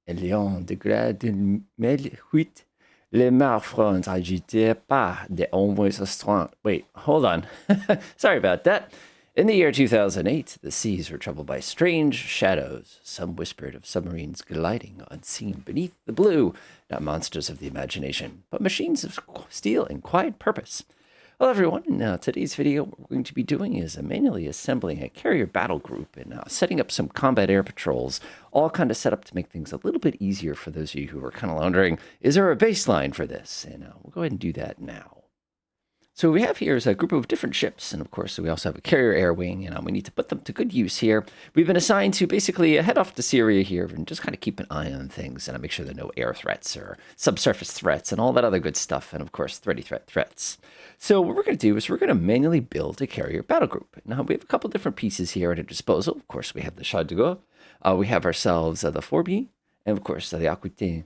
Ayant de grade 1008, les mares fronts agitées par des ombre astreintes. Wait, hold on. Sorry about that. In the year 2008, the seas were troubled by strange shadows. Some whispered of submarines gliding unseen beneath the blue, not monsters of the imagination, but machines of steel and quiet purpose. Hello, everyone. In today's video, what we're going to be doing is manually assembling a carrier battle group and setting up some combat air patrols, all kind of set up to make things a little bit easier for those of you who are kind of wondering, is there a baseline for this? And we'll go ahead and do that now. So what we have here is a group of different ships, and of course we also have a carrier air wing, and we need to put them to good use here. We've been assigned to basically head off to Syria here and just kind of keep an eye on things and make sure there are no air threats or subsurface threats and all that other good stuff, and of course threats. So what we're going to do is we're going to manually build a carrier battle group. Now we have a couple different pieces here at our disposal. Of course we have the Char de Gaulle, we have ourselves the Fourbi, and of course the Aquitaine.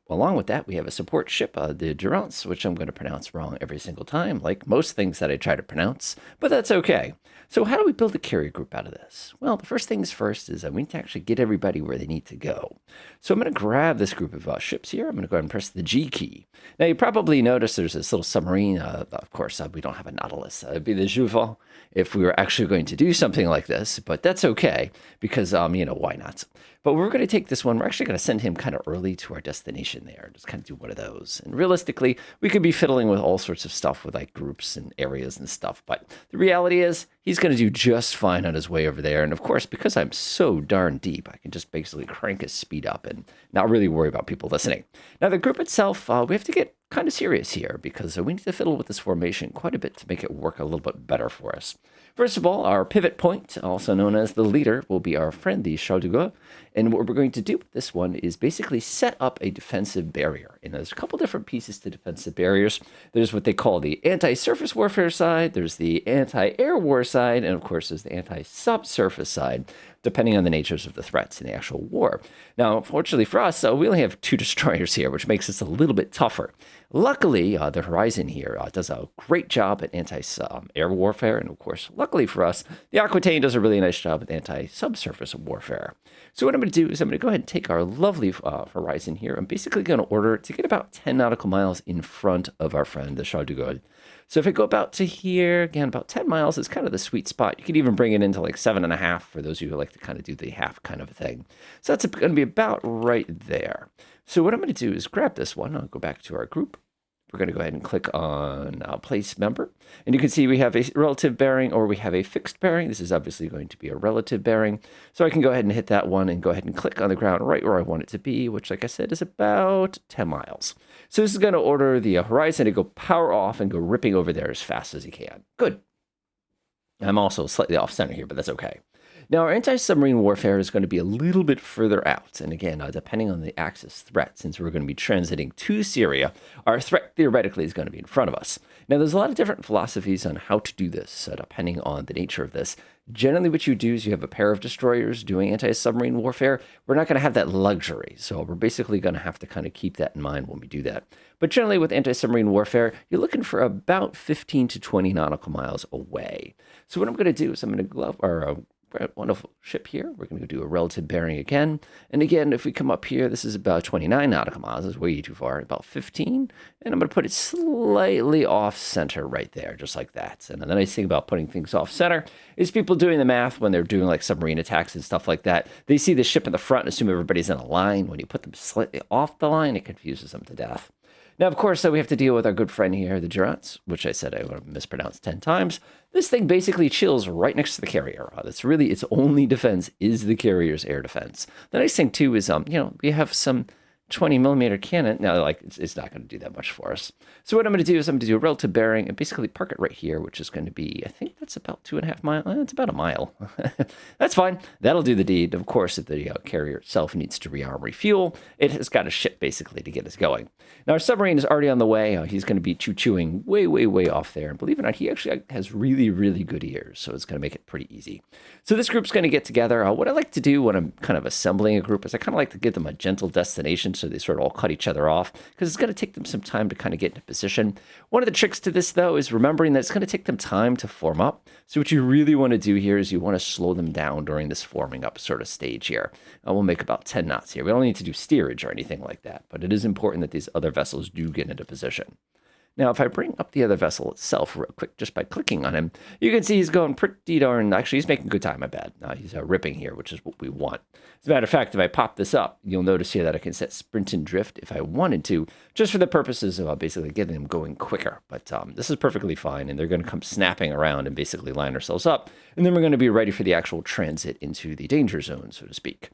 Along with that, we have a support ship, the Durance, which I'm going to pronounce wrong every single time, like most things that I try to pronounce, but that's okay. So how do we build a carrier group out of this? Well, the first things first is we need to actually get everybody where they need to go. So I'm going to grab this group of ships here. I'm going to go ahead and press the G key. Now, you probably notice there's this little submarine. Of course, we don't have a Nautilus. It'd be the Juval if we were actually going to do something like this, but that's okay because, why not? But we're going to take this one. We're actually going to send him kind of early to our destination there. Just kind of do one of those. And realistically, we could be fiddling with all sorts of stuff with like groups and areas and stuff. But the reality is he's going to do just fine on his way over there. And of course, because I'm so darn deep, I can just basically crank his speed up and not really worry about people listening. Now, the group itself, we have to get kind of serious here because we need to fiddle with this formation quite a bit to make it work a little bit better for us. First of all, our pivot point, also known as the leader, will be our friend, the Char de Gaulle. And what we're going to do with this one is basically set up a defensive barrier. And there's a couple different pieces to defensive barriers. There's what they call the anti-surface warfare side, there's the anti-air war side, and of course there's the anti-subsurface side, depending on the natures of the threats in the actual war. Now, unfortunately for us, we only have 2 destroyers here, which makes this a little bit tougher. Luckily, the Horizon here does a great job at anti-air warfare, and of course, luckily for us, the Aquitaine does a really nice job at anti-subsurface warfare. So what I'm going to do is I'm going to go ahead and take our lovely Horizon here. I'm basically going to order it to get about 10 nautical miles in front of our friend, the Char de Gaulle. So if I go about to here, again, about 10 miles is kind of the sweet spot. You could even bring it into like 7.5 for those of you who like to kind of do the half kind of a thing. So that's going to be about right there. So what I'm going to do is grab this one. I'll go back to our group. We're going to go ahead and click on place member. And you can see we have a relative bearing or we have a fixed bearing. This is obviously going to be a relative bearing. So I can go ahead and hit that one and go ahead and click on the ground right where I want it to be, which, like I said, is about 10 miles. So this is going to order the Horizon to go power off and go ripping over there as fast as he can. Good. I'm also slightly off center here, but that's okay. Now, our anti-submarine warfare is going to be a little bit further out. And again, depending on the Axis threat, since we're going to be transiting to Syria, our threat theoretically is going to be in front of us. Now, there's a lot of different philosophies on how to do this, depending on the nature of this. Generally, what you do is you have a pair of destroyers doing anti-submarine warfare. We're not going to have that luxury. So we're basically going to have to kind of keep that in mind when we do that. But generally, with anti-submarine warfare, you're looking for about 15 to 20 nautical miles away. So what I'm going to do is I'm going to glove our wonderful ship here. We're going to do a relative bearing again. And again, if we come up here, this is about 29 nautical miles. This is way too far, about 15. And I'm going to put it slightly off center right there, just like that. And the nice thing about putting things off center is people doing the math when they're doing like submarine attacks and stuff like that. They see the ship in the front and assume everybody's in a line. When you put them slightly off the line, it confuses them to death. Now, of course, we have to deal with our good friend here, the Durance, which I said I would have mispronounced 10 times. This thing basically chills right next to the carrier. That's really its only defense is the carrier's air defense. The nice thing, too, is, we have some 20 millimeter cannon. Now, like, it's not going to do that much for us. So what I'm going to do is I'm going to do a relative bearing and basically park it right here, which is going to be, I think that's about 2.5 miles. It's about a mile. That's fine. That'll do the deed. Of course, if the carrier itself needs to rearm, refuel, it has got a ship basically to get us going. Now, our submarine is already on the way. He's going to be chewing way, way, way off there. And believe it or not, he actually has really, really good ears. So it's going to make it pretty easy. So this group's going to get together. What I like to do when I'm kind of assembling a group is I kind of like to give them a gentle destination so they sort of all cut each other off, because it's going to take them some time to kind of get into position. One of the tricks to this, though, is remembering that it's going to take them time to form up. So what you really want to do here is you want to slow them down during this forming up sort of stage here. We'll make about 10 knots here. We don't need to do steerage or anything like that, but it is important that these other vessels do get into position. Now, if I bring up the other vessel itself real quick, just by clicking on him, you can see he's going pretty darn, actually, he's making good time, my bad. He's ripping here, which is what we want. As a matter of fact, if I pop this up, you'll notice here that I can set sprint and drift if I wanted to, just for the purposes of basically getting them going quicker. But this is perfectly fine, and they're going to come snapping around and basically line ourselves up, and then we're going to be ready for the actual transit into the danger zone, so to speak.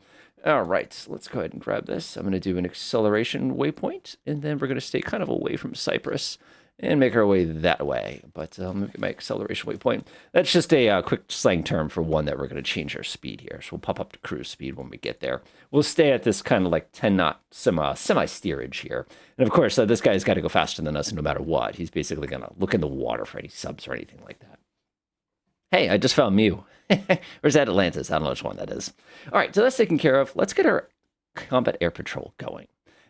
All right, so let's go ahead and grab this. I'm going to do an acceleration waypoint, and then we're going to stay kind of away from Cyprus and make our way that way. But let me get my acceleration waypoint. That's just a quick slang term for one that we're going to change our speed here. So we'll pop up to cruise speed when we get there. We'll stay at this kind of like 10 knot semi-steerage here. And of course, this guy's got to go faster than us no matter what. He's basically going to look in the water for any subs or anything like that. Hey, I just found Mew. Where's that Atlantis? I don't know which one that is. All right, so that's taken care of. Let's get our combat air patrol going.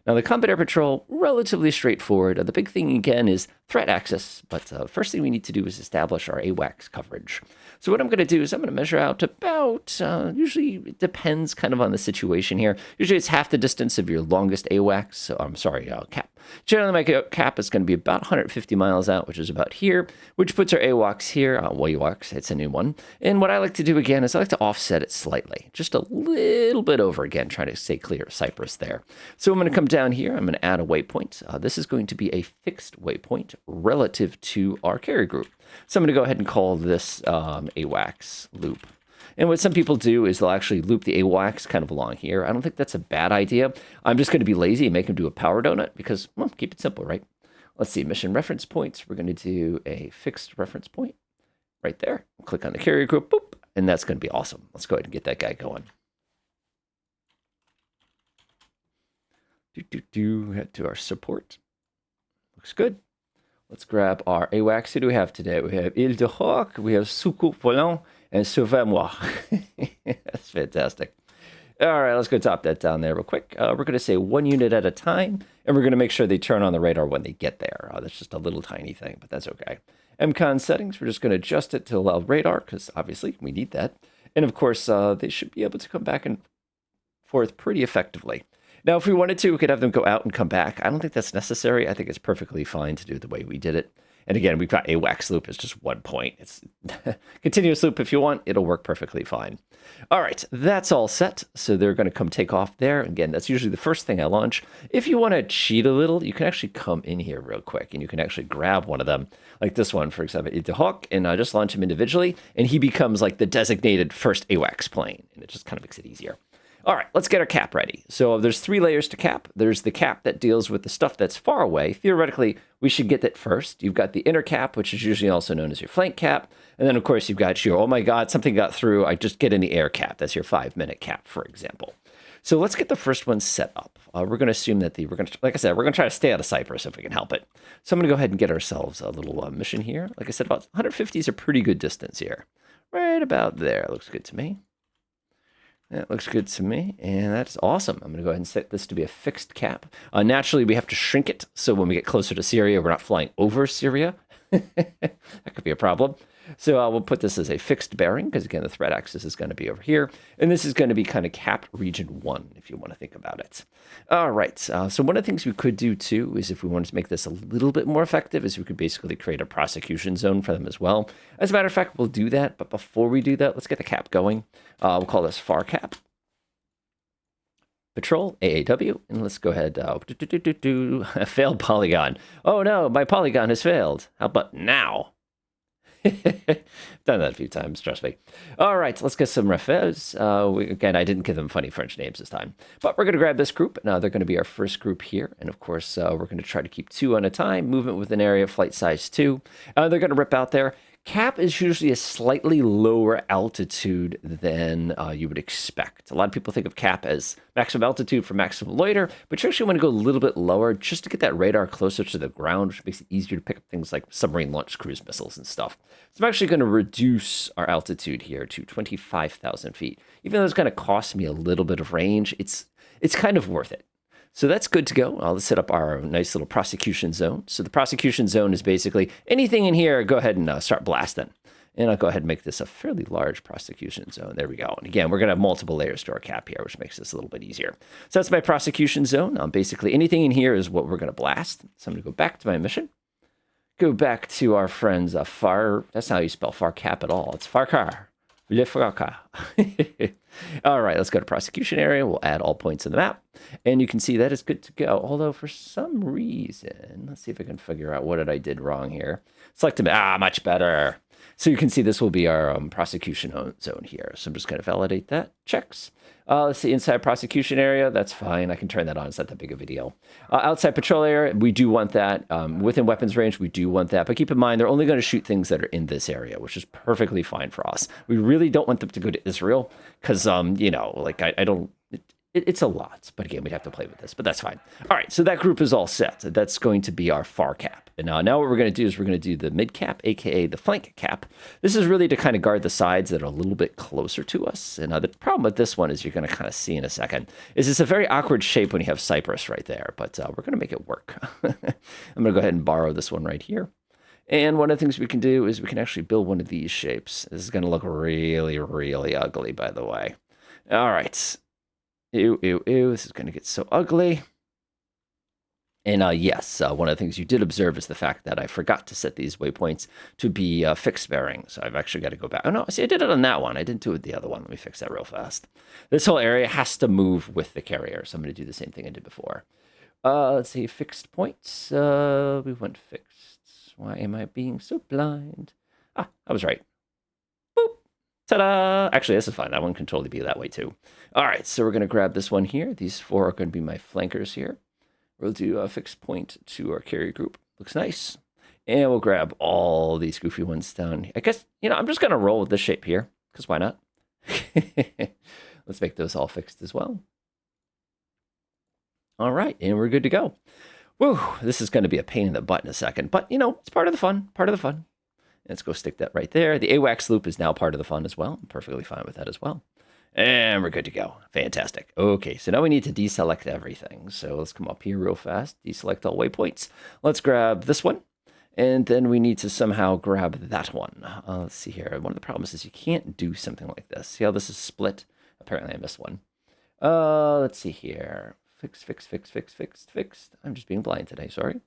Now, the combat air patrol, relatively straightforward. The big thing, again, is threat access. But first thing we need to do is establish our AWACS coverage. So what I'm going to do is I'm going to measure out about, usually it depends kind of on the situation here. Usually it's half the distance of your longest AWACS. So I'm sorry, cap. Generally, my cap is going to be about 150 miles out, which is about here, which puts our AWACS here. AWACS, it's a new one. And what I like to do, again, is I like to offset it slightly. Just a little bit over, again, trying to stay clear of Cyprus there. So I'm going to come down here. I'm going to add a waypoint. This is going to be a fixed waypoint relative to our carrier group. So I'm going to go ahead and call this AWACS loop. And what some people do is they'll actually loop the AWACS kind of along here. I don't think that's a bad idea. I'm just going to be lazy and make them do a power donut because, well, keep it simple, right? Let's see, mission reference points. We're going to do a fixed reference point right there. Click on the carrier group, boop, and that's going to be awesome. Let's go ahead and get that guy going. Head to our support. Looks good. Let's grab our AWACS. Who do we have today? We have Ile de Hawk, we have Soucoupe Volant, and Sauve-moi. That's fantastic. All right, let's go top that down there real quick. We're going to say 1 unit at a time, and we're going to make sure they turn on the radar when they get there. That's just a little tiny thing, but that's okay. MCON settings, we're just going to adjust it to allow radar, because obviously we need that. And of course, they should be able to come back and forth pretty effectively. Now, if we wanted to, we could have them go out and come back. I don't think that's necessary. I think it's perfectly fine to do it the way we did it. And again, we've got AWACS loop. It's just 1 point. It's continuous loop if you want. It'll work perfectly fine. All right, that's all set. So they're going to come take off there. Again, that's usually the first thing I launch. If you want to cheat a little, you can actually come in here real quick, and you can actually grab one of them, like this one, for example, Ile de Hawk, and just launch him individually, and he becomes like the designated first AWACS plane, and it just kind of makes it easier. All right, let's get our cap ready. So there's 3 layers to cap. There's the cap that deals with the stuff that's far away. Theoretically, we should get that first. You've got the inner cap, which is usually also known as your flank cap. And then, of course, you've got your, oh my God, something got through. I just get in the air cap. That's your 5-minute cap, for example. So let's get the first one set up. We're going to assume that like I said, we're going to try to stay out of Cyprus if we can help it. So I'm going to go ahead and get ourselves a little mission here. Like I said, about 150 is a pretty good distance here. Right about there. Looks good to me. That looks good to me, and that's awesome. I'm going to go ahead and set this to be a fixed cap. Naturally, we have to shrink it, so when we get closer to Syria, we're not flying over Syria. That could be a problem. So we'll put this as a fixed bearing, because again, the threat axis is going to be over here, and this is going to be kind of capped region 1, if you want to think about it. All right, so one of the things we could do, too, is if we wanted to make this a little bit more effective, is we could basically create a prosecution zone for them as well. As a matter of fact, we'll do that, but before we do that, let's get the cap going. We'll call this FAR cap. Patrol, AAW, and let's go ahead, failed polygon. Oh no, my polygon has failed. How about now? Done that a few times, trust me. All right, let's get some refs. Again, I didn't give them funny French names this time. But we're going to grab this group. Now, they're going to be our first group here. And of course, we're going to try to keep 2 on a time. Movement within area, flight size 2. They're going to rip out there. Cap is usually a slightly lower altitude than you would expect. A lot of people think of cap as maximum altitude for maximum loiter, but you actually want to go a little bit lower just to get that radar closer to the ground, which makes it easier to pick up things like submarine launched cruise missiles and stuff. So I'm actually going to reduce our altitude here to 25,000 feet. Even though it's going to cost me a little bit of range, it's kind of worth it. So that's good to go. I'll set up our nice little prosecution zone. So the prosecution zone is basically anything in here, go ahead and start blasting. And I'll go ahead and make this a fairly large prosecution zone. There we go. And again, we're going to have multiple layers to our cap here, which makes this a little bit easier. So that's my prosecution zone. Basically, anything in here is what we're going to blast. So I'm going to go back to my mission. Go back to our friends Far. That's not how you spell Far Cap at all. It's Farcar. Le Farcar. All right, let's go to prosecution area. We'll add all points in the map. And you can see that is good to go. Although for some reason, let's see if I can figure out what I did wrong here. Select them. Much better. So you can see this will be our prosecution zone here. So I'm just going to validate that. Checks. Let's see, inside prosecution area. That's fine. I can turn that on. It's not that big of a deal. Outside patrol area, we do want that. Within weapons range, we do want that. But keep in mind, they're only going to shoot things that are in this area, which is perfectly fine for us. We really don't want them to go to Israel because, you know, like I don't... It's a lot, but again, we'd have to play with this, but that's fine. All right, so that group is all set. That's going to be our far cap. And now what we're going to do is we're going to do the mid cap, aka the flank cap. This is really to kind of guard the sides that are a little bit closer to us. And the problem with this one is you're going to kind of see in a second, is it's a very awkward shape when you have Cyprus right there, but we're going to make it work. I'm going to go ahead and borrow this one right here. And one of the things we can do is we can actually build one of these shapes. This is going to look really, really ugly, by the way. All right. Ew, ew, ew, this is going to get so ugly. And yes, one of the things you did observe is the fact that I forgot to set these waypoints to be fixed bearing. So I've actually got to go back. Oh, no, see, I did it on that one. I didn't do it the other one. Let me fix that real fast. This whole area has to move with the carrier. So I'm going to do the same thing I did before. Let's see, fixed points. We went fixed. Why am I being so blind? I was right. Ta-da! Actually, this is fine. That one can totally be that way, too. All right, so we're going to grab this one here. These four are going to be my flankers here. We'll do a fixed point to our carry group. Looks nice. And we'll grab all these goofy ones down. I guess, you know, I'm just going to roll with this shape here, because why not? Let's make those all fixed as well. All right, and we're good to go. Woo, this is going to be a pain in the butt in a second, but, you know, it's part of the fun, part of the fun. Let's go stick that right there. The AWACS loop is now part of the fun as well. I'm perfectly fine with that as well. And we're good to go. Fantastic. Okay, so now we need to deselect everything. So let's come up here real fast. Deselect all waypoints. Let's grab this one. And then we need to somehow grab that one. Let's see here. One of the problems is you can't do something like this. See how this is split? Apparently I missed one. Let's see here. Fixed. I'm just being blind today, sorry.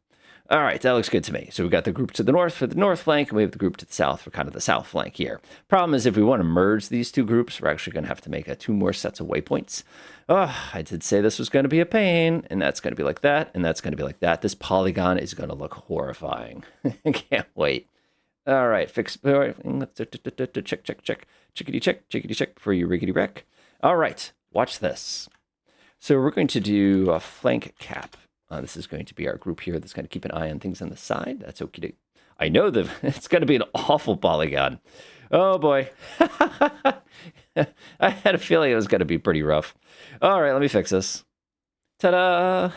All right, that looks good to me. So we've got the group to the north for the north flank, and we have the group to the south for kind of the south flank here. Problem is, if we want to merge these two groups, we're actually going to have to make two more sets of waypoints. Oh, I did say this was going to be a pain, and that's going to be like that, and that's going to be like that. This polygon is going to look horrifying. I can't wait. All right, fix. Check. Chickity check before you riggedy wreck. All right, watch this. So we're going to do a flank cap. This is going to be our group here that's going to keep an eye on things on the side. That's okay. I know that it's going to be an awful polygon. Oh, boy. I had a feeling it was going to be pretty rough. All right, let me fix this. Ta-da!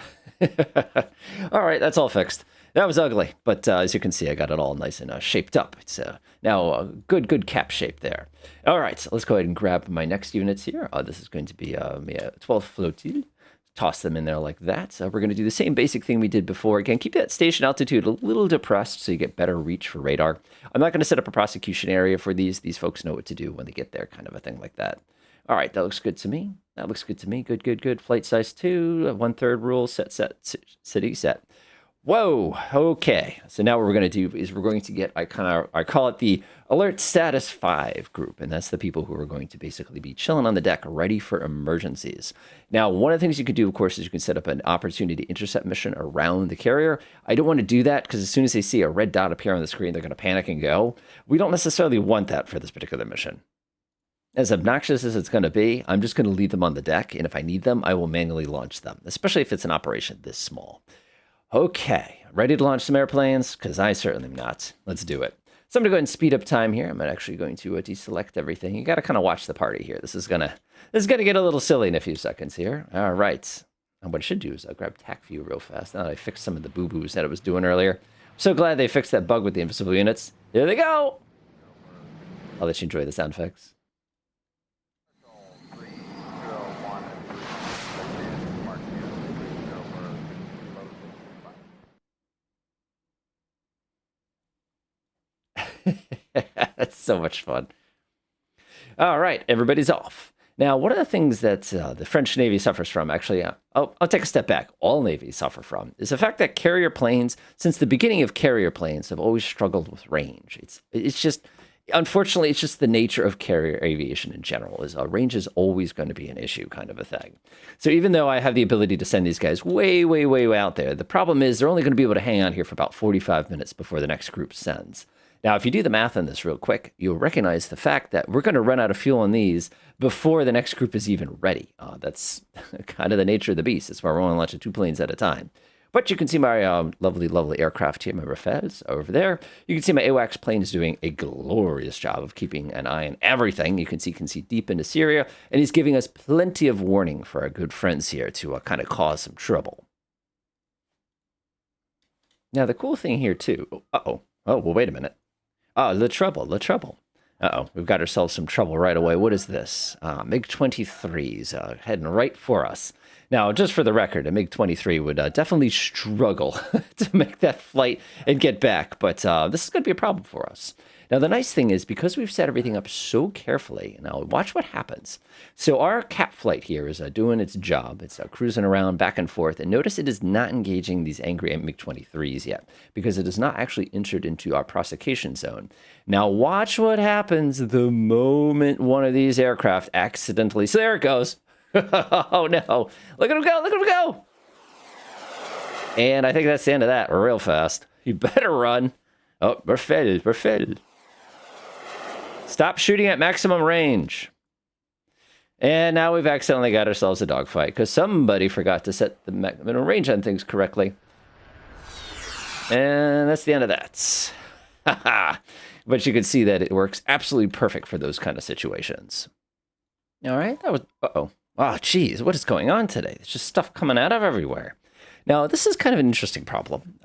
All right, that's all fixed. That was ugly, but as you can see, I got it all nice and shaped up. It's now a good cap shape there. All right, so let's go ahead and grab my next units here. This is going to be a 12th flotille. Toss them in there like that. So we're going to do the same basic thing we did before. Again, keep that station altitude a little depressed so you get better reach for radar. I'm not going to set up a prosecution area for these. These folks know what to do when they get there, kind of a thing like that. All right, that looks good to me. That looks good to me. Good. Flight size 2, 1/3 rule, set, city, set. Whoa, okay. So now what we're going to do is we're going to get, I call it the Alert Status 5 group, and that's the people who are going to basically be chilling on the deck, ready for emergencies. Now, one of the things you could do, of course, is you can set up an opportunity intercept mission around the carrier. I don't want to do that because as soon as they see a red dot appear on the screen, they're going to panic and go. We don't necessarily want that for this particular mission. As obnoxious as it's going to be, I'm just going to leave them on the deck, and if I need them, I will manually launch them, especially if it's an operation this small. Okay, ready to launch some airplanes? Because I certainly am not. Let's do it. So I'm going to go ahead and speed up time here. I'm actually going to deselect everything. You got to kind of watch the party here. This is gonna get a little silly in a few seconds here. All right. And what I should do is I'll grab TAC view real fast. Now that I fixed some of the boo-boos that I was doing earlier. I'm so glad they fixed that bug with the invisible units. There they go. I'll let you enjoy the sound effects. That's so much fun. All right, everybody's off. Now, one of the things that the French Navy suffers from, actually, I'll take a step back, all navies suffer from, is the fact that carrier planes, since the beginning of carrier planes, have always struggled with range. It's just, unfortunately, it's just the nature of carrier aviation in general, is range is always going to be an issue kind of a thing. So even though I have the ability to send these guys way, way, way, way out there, the problem is they're only going to be able to hang out here for about 45 minutes before the next group sends. Now, if you do the math on this real quick, you'll recognize the fact that we're going to run out of fuel on these before the next group is even ready. That's kind of the nature of the beast. That's why we're only launching 2 planes at a time. But you can see my lovely, lovely aircraft here, my Rafales over there. You can see my AWACS plane is doing a glorious job of keeping an eye on everything. You can see deep into Syria, and he's giving us plenty of warning for our good friends here to kind of cause some trouble. Now, the cool thing here, too... Oh, well, wait a minute. Oh, the trouble. Uh-oh, we've got ourselves some trouble right away. What is this? MiG-23s heading right for us. Now, just for the record, a MiG-23 would definitely struggle to make that flight and get back, but this is going to be a problem for us. Now, the nice thing is, because we've set everything up so carefully, now watch what happens. So our cap flight here is doing its job. It's cruising around back and forth, and notice it is not engaging these angry MiG-23s yet, because it is not actually entered into our prosecution zone. Now, watch what happens the moment one of these aircraft accidentally... So there it goes. Oh, no. Look at him go. Look at him go. And I think that's the end of that real fast. You better run. Oh, we're failed. Stop shooting at maximum range. And now we've accidentally got ourselves a dogfight because somebody forgot to set the minimum range on things correctly. And that's the end of that. But you can see that it works absolutely perfect for those kind of situations. All right, that was... Uh-oh. Oh, geez, what is going on today? There's just stuff coming out of everywhere. Now, this is kind of an interesting problem.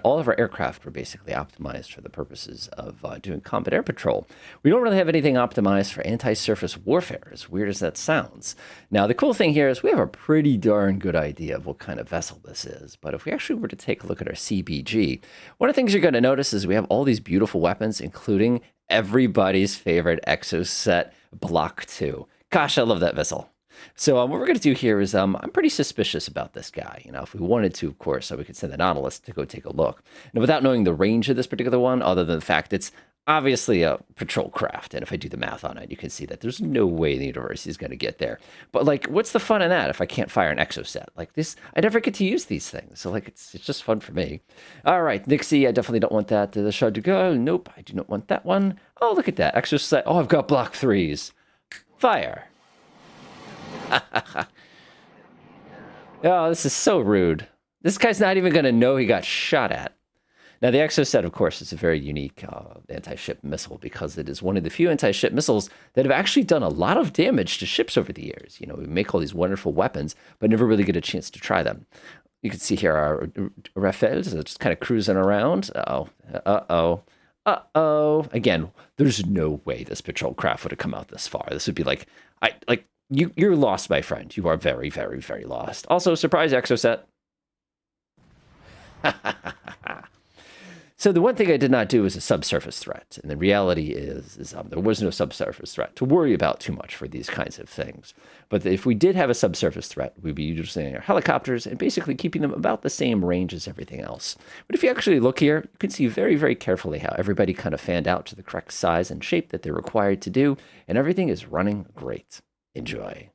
All of our aircraft were basically optimized for the purposes of doing combat air patrol. We don't really have anything optimized for anti-surface warfare, as weird as that sounds. Now, the cool thing here is we have a pretty darn good idea of what kind of vessel this is. But if we actually were to take a look at our CBG, one of the things you're going to notice is we have all these beautiful weapons, including everybody's favorite Exocet Block 2. Gosh, I love that vessel. So what we're going to do here is I'm pretty suspicious about this guy. You know, if we wanted to, of course, we could send the Nautilus to go take a look. Now, without knowing the range of this particular one, other than the fact it's obviously a patrol craft, and if I do the math on it, you can see that there's no way the universe is going to get there. But, like, what's the fun in that if I can't fire an Exocet? Like, this, I never get to use these things, so, like, it's just fun for me. All right, Nixie, I definitely don't want that. The Shard to go. Nope, I do not want that one. Oh, look at that. Exocet. Oh, I've got Block 3s. Fire. Oh, this is so rude. This guy's not even going to know he got shot at. Now, the Exocet, of course, is a very unique anti-ship missile because it is one of the few anti-ship missiles that have actually done a lot of damage to ships over the years. You know, we make all these wonderful weapons, but never really get a chance to try them. You can see here our Rafales are just kind of cruising around. Uh-oh. Again, there's no way this patrol craft would have come out this far. This would be like... You're lost, my friend. You are very, very, very lost. Also, surprise Exocet. So the one thing I did not do is a subsurface threat. And the reality is there was no subsurface threat to worry about too much for these kinds of things. But if we did have a subsurface threat, we'd be using our helicopters and basically keeping them about the same range as everything else. But if you actually look here, you can see very, very carefully how everybody kind of fanned out to the correct size and shape that they're required to do. And everything is running great. Enjoy.